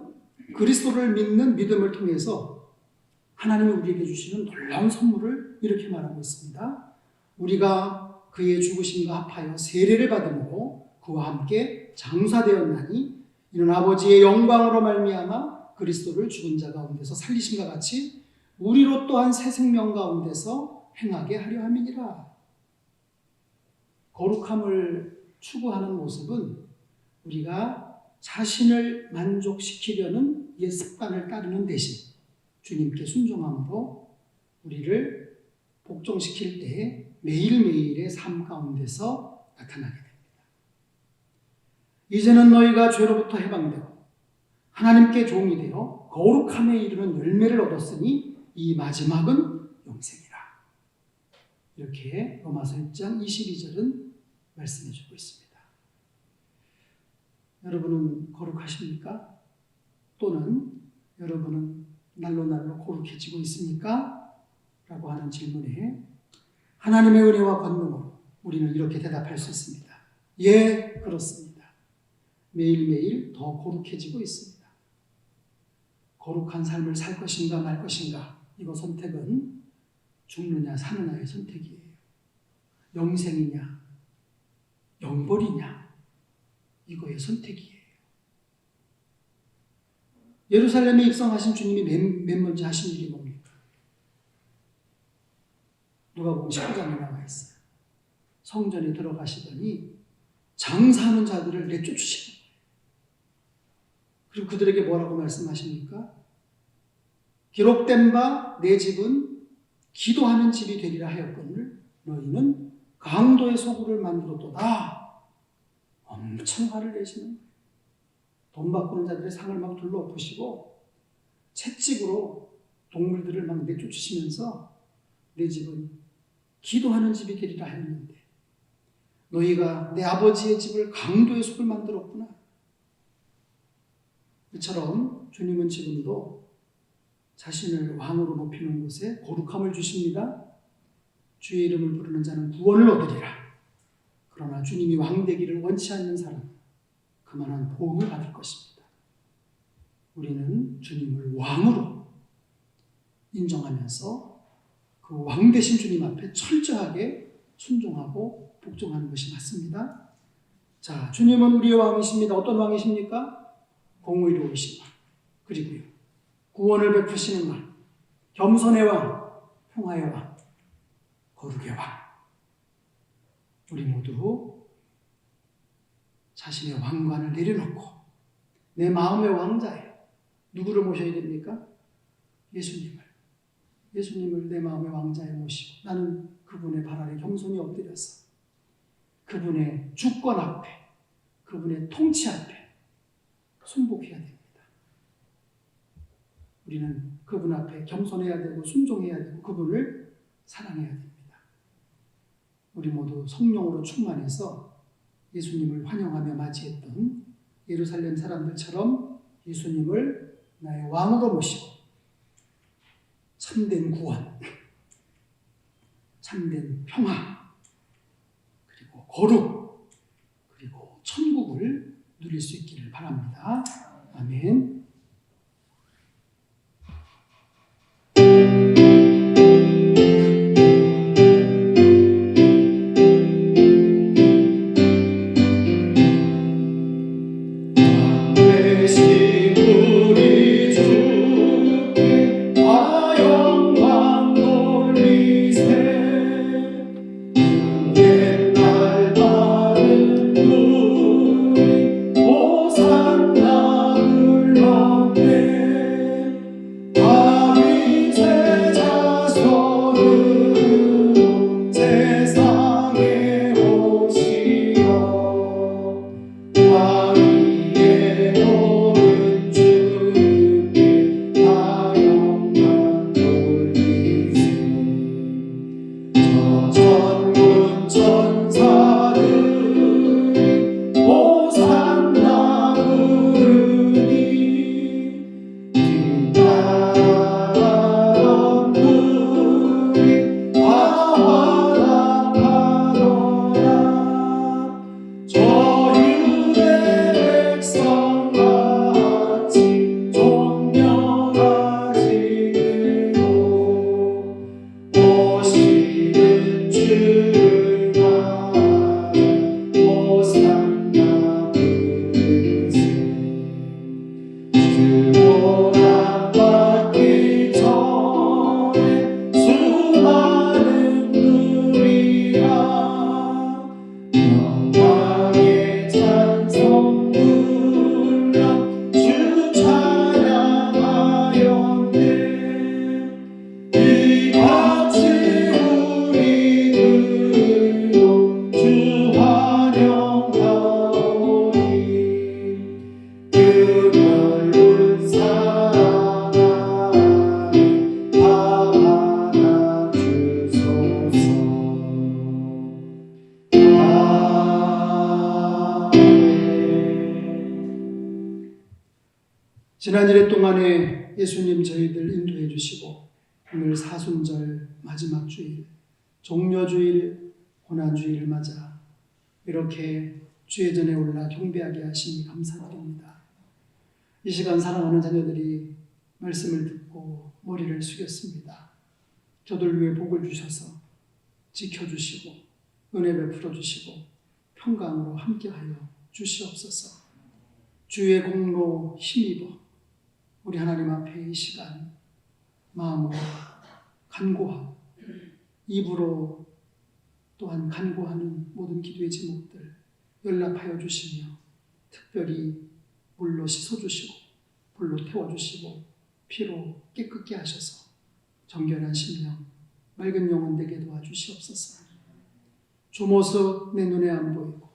그리스도를 믿는 믿음을 통해서 하나님이 우리에게 주시는 놀라운 선물을 이렇게 말하고 있습니다. 우리가 그의 죽으심과 합하여 세례를 받음으로 그와 함께 장사되었나니 이는 아버지의 영광으로 말미암아 그리스도를 죽은 자 가운데서 살리심과 같이 우리로 또한 새 생명 가운데서 행하게 하려 함이니라. 거룩함을 추구하는 모습은 우리가 자신을 만족시키려는 옛 습관을 따르는 대신 주님께 순종함으로 우리를 복종시킬 때 매일매일의 삶 가운데서 나타나게 됩니다. 이제는 너희가 죄로부터 해방되고 하나님께 종이 되어 거룩함에 이르는 열매를 얻었으니 이 마지막은 영생이라. 이렇게 로마서 6장 22절은 말씀해 주고 있습니다. 여러분은 거룩하십니까? 또는 여러분은 날로 거룩해지고 있습니까? 라고 하는 질문에 하나님의 은혜와 권능으로 우리는 이렇게 대답할 수 있습니다. 예, 그렇습니다. 매일매일 더 거룩해지고 있습니다. 거룩한 삶을 살 것인가 말 것인가, 이거 선택은 죽느냐 사느냐의 선택이에요. 영생이냐 영벌이냐 이거의 선택이에요. 예루살렘에 입성하신 주님이 맨 먼저 하신 일이 뭡니까? 누가복음 19장에 나와 있어요. 성전에 들어가시더니 장사하는 자들을 내쫓으시는 거예요. 그리고 그들에게 뭐라고 말씀하십니까? 기록된 바 내 집은 기도하는 집이 되리라 하였거늘 너희는 강도의 소굴을 만들었도다. 엄청 화를 내시는 거예요. 돈 바꾸는 자들의 상을 막 둘러엎으시고 채찍으로 동물들을 막 내쫓으시면서 내 집은 기도하는 집이 되리라 하였는데 너희가 내 아버지의 집을 강도의 숲을 만들었구나. 이처럼 주님은 지금도 자신을 왕으로 높이는 곳에 거룩함을 주십니다. 주의 이름을 부르는 자는 구원을 얻으리라. 그러나 주님이 왕 되기를 원치 않는 사람은 그만한 보응을 받을 것입니다. 우리는 주님을 왕으로 인정하면서 그 왕 되신 주님 앞에 철저하게 순종하고 복종하는 것이 맞습니다. 자, 주님은 우리의 왕이십니다. 어떤 왕이십니까? 공의로우신 왕. 그리고요, 구원을 베푸시는 왕, 겸손의 왕, 평화의 왕, 거룩의 왕. 우리 모두 자신의 왕관을 내려놓고 내 마음의 왕자예요. 누구를 모셔야 됩니까? 예수님을 내 마음의 왕자에 모시고 나는 그분의 발 아래 겸손히 엎드려서 그분의 주권 앞에, 그분의 통치 앞에 순복해야 됩니다. 우리는 그분 앞에 겸손해야 되고 순종해야 되고 그분을 사랑해야 됩니다. 우리 모두 성령으로 충만해서 예수님을 환영하며 맞이했던 예루살렘 사람들처럼 예수님을 나의 왕으로 모시고 참된 구원, 참된 평화, 그리고 거룩, 그리고 천국을 누릴 수 있기를 바랍니다. 아멘. 지난 일회 동안에 예수님 저희들 인도해 주시고 오늘 사순절 마지막 주일, 종려주일, 고난주일을 맞아 이렇게 주의 전에 올라 경배하게 하시니 감사드립니다. 이 시간 사랑하는 자녀들이 말씀을 듣고 머리를 숙였습니다. 저들 위해 복을 주셔서 지켜주시고 은혜 베풀어 주시고 평강으로 함께하여 주시옵소서. 주의 공로 힘입어 우리 하나님 앞에 이 시간 마음으로 간구하고 입으로 또한 간구하는 모든 기도의 제목들 연락하여 주시며 특별히 물로 씻어주시고 불로 태워주시고 피로 깨끗게 하셔서 정결한 심령 맑은 영혼 되게 도와주시옵소서. 주 모습 내 눈에 안 보이고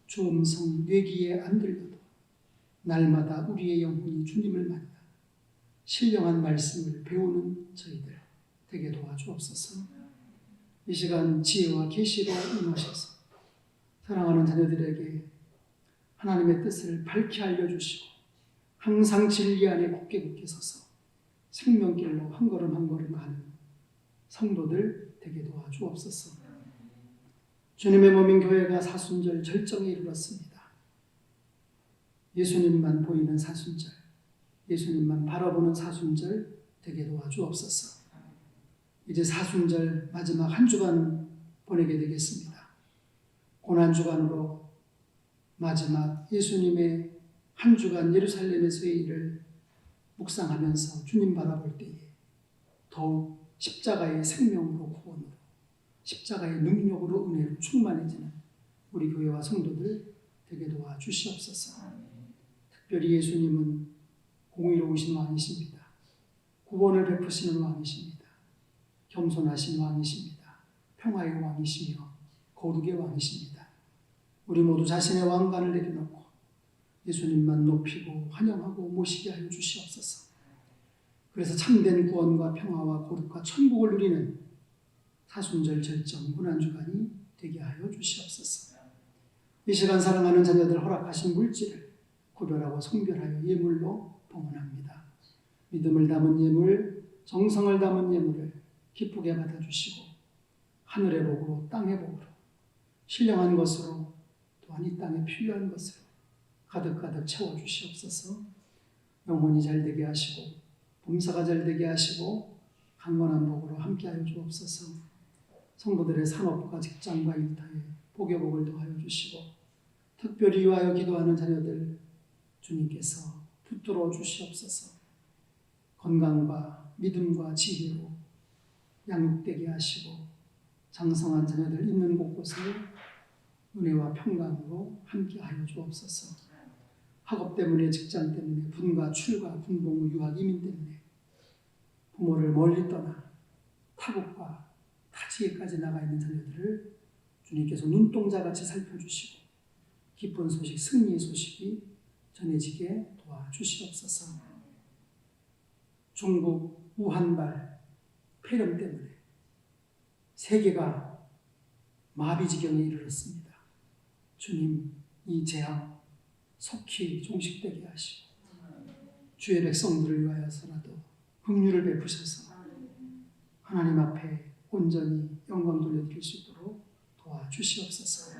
주 음성 내 귀에 안 들려도 날마다 우리의 영혼이 주님을 만나 신령한 말씀을 배우는 저희들 되게 도와주옵소서. 이 시간 지혜와 계시로 임하셔서 사랑하는 자녀들에게 하나님의 뜻을 밝히 알려주시고 항상 진리 안에 굳게 서서 생명길로 한 걸음 한 걸음 가는 성도들 되게 도와주옵소서. 주님의 몸인 교회가 사순절 절정에 이르렀습니다. 예수님만 보이는 사순절, 예수님만 바라보는 사순절 되게 도와주옵소서. 이제 사순절 마지막 한 주간 보내게 되겠습니다. 고난주간으로 마지막 예수님의 한 주간 예루살렘에서의 일을 묵상하면서 주님 바라볼 때에 더욱 십자가의 생명으로 구원으로 십자가의 능력으로 은혜로 충만해지는 우리 교회와 성도들 되게 도와 주시옵소서. 특별히 예수님은 공의로우신 왕이십니다. 구원을 베푸시는 왕이십니다. 겸손하신 왕이십니다. 평화의 왕이시며 거룩의 왕이십니다. 우리 모두 자신의 왕관을 내려놓고 예수님만 높이고 환영하고 모시게 하여 주시옵소서. 그래서 참된 구원과 평화와 거룩과 천국을 누리는 사순절 절정 고난주간이 되게 하여 주시옵소서. 이 시간 사랑하는 자녀들 허락하신 물질을 구별하고 성별하여 예물로 봉헌합니다. 믿음을 담은 예물, 정성을 담은 예물을 기쁘게 받아주시고 하늘의 복으로 땅의 복으로 신령한 것으로 또한 이 땅에 필요한 것으로 가득가득 채워주시옵소서. 영혼이 잘되게 하시고 봉사가 잘되게 하시고 강건한 복으로 함께하여 주옵소서. 성도들의 산업과 직장과 일터에 복의 복을 더하여 주시고 특별히 위하여 기도하는 자녀들 주님께서 붙들어 주시옵소서. 건강과 믿음과 지혜로 양육되게 하시고 장성한 자녀들 있는 곳곳에 은혜와 평강으로 함께하여 주옵소서. 학업 때문에 직장 때문에 분가 출가 군복무 유학 이민 때문에 부모를 멀리 떠나 타국과 타지에까지 나가 있는 자녀들을 주님께서 눈동자같이 살펴주시고 기쁜 소식 승리의 소식이 전해지게 도와주시옵소서. 중국 우한발 폐렴 때문에 세계가 마비 지경에 이르렀습니다. 주님 이 재앙 속히 종식되게 하시고 주의 백성들을 위하여서라도 긍휼을 베푸셔서 하나님 앞에 온전히 영광 돌려드릴 수 있도록 도와주시옵소서.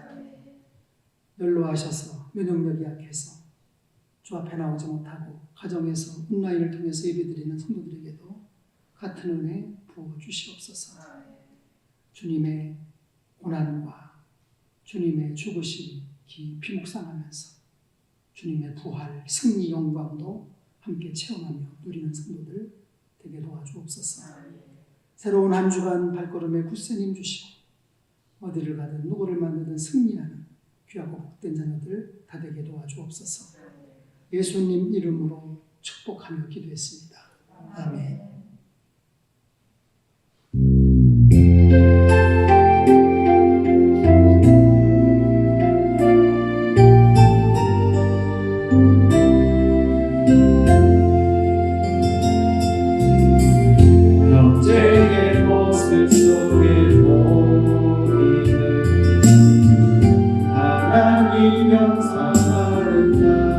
연로하셔서 면역력이 약해서 주 앞에 나오지 못하고 가정에서 온라인을 통해서 예배드리는 성도들에게도 같은 은혜 부어주시옵소서. 주님의 고난과 주님의 죽으심 깊이 묵상하면서 주님의 부활, 승리, 영광도 함께 체험하며 누리는 성도들 되게 도와주옵소서. 새로운 한 주간 발걸음에 굳세님 주시고 어디를 가든 누구를 만나든 승리하는 귀하고 복된 자녀들 다 되게 도와주옵소서. 예수님 이름으로 축복하며 기도했습니다. 아멘. 경쟁의 모습 속에 보이는 하나님 영상 아름다워라.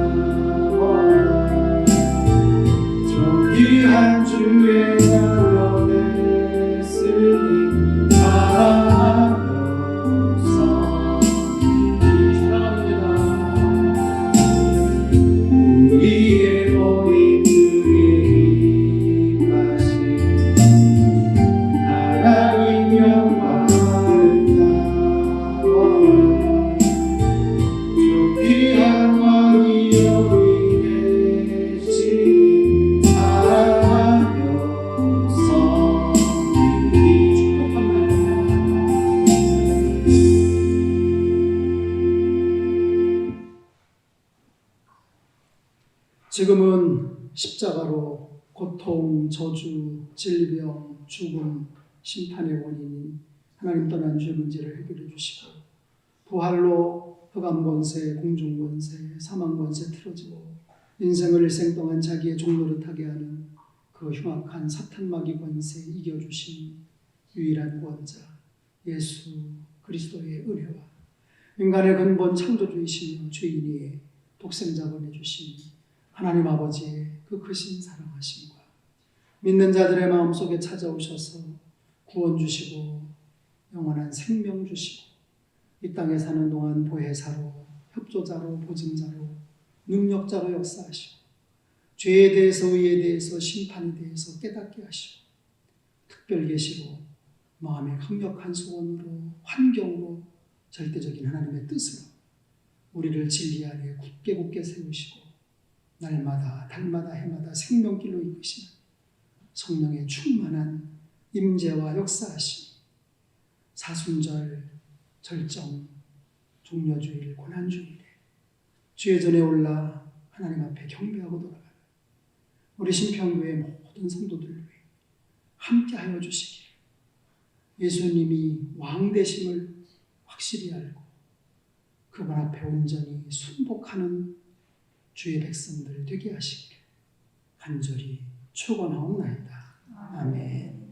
존귀한 주의 자녀를 쓰니 사랑하며 섬기리라. 우리의 모임 중에 임하신 하나님 영광 아름다워라. 존귀한 왕이 여기 계시니 사랑하며 지금은 십자가로 고통, 저주, 질병, 죽음, 심판의 원인인 하나님 떠난 죄 문제를 해결해 주시고 부활로 흑암 권세, 공중 권세, 사망 권세 틀어지고 인생을 일생 동안 자기의 종노릇하게 하는 그 흉악한 사탄 마귀 권세 이겨주신 유일한 구원자 예수 그리스도의 은혜와 인간의 근본 창조주이시며 죄인의 독생자 보내주신 하나님 아버지의 그 크신 사랑하심과 믿는 자들의 마음속에 찾아오셔서 구원 주시고 영원한 생명 주시고 이 땅에 사는 동안 보혜사로 협조자로 보증자로 능력자로 역사하시고 죄에 대해서 의에 대해서 심판에 대해서 깨닫게 하시고 특별 계시고 마음의 강력한 소원으로 환경으로 절대적인 하나님의 뜻으로 우리를 진리 아래 굳게 세우시고 날마다 달마다 해마다 생명길로 이끄시는 성령의 충만한 임재와 역사하심, 사순절, 절정, 종려주일, 고난주일에 주의 전에 올라 하나님 앞에 경배하고 돌아가는 우리 신평교회 모든 성도들 위해 함께하여 주시기를, 예수님이 왕 되심을 확실히 알고 그분 앞에 온전히 순복하는 주의 백성들 되게 하시기를 간절히 축원하옵나이다. 아멘.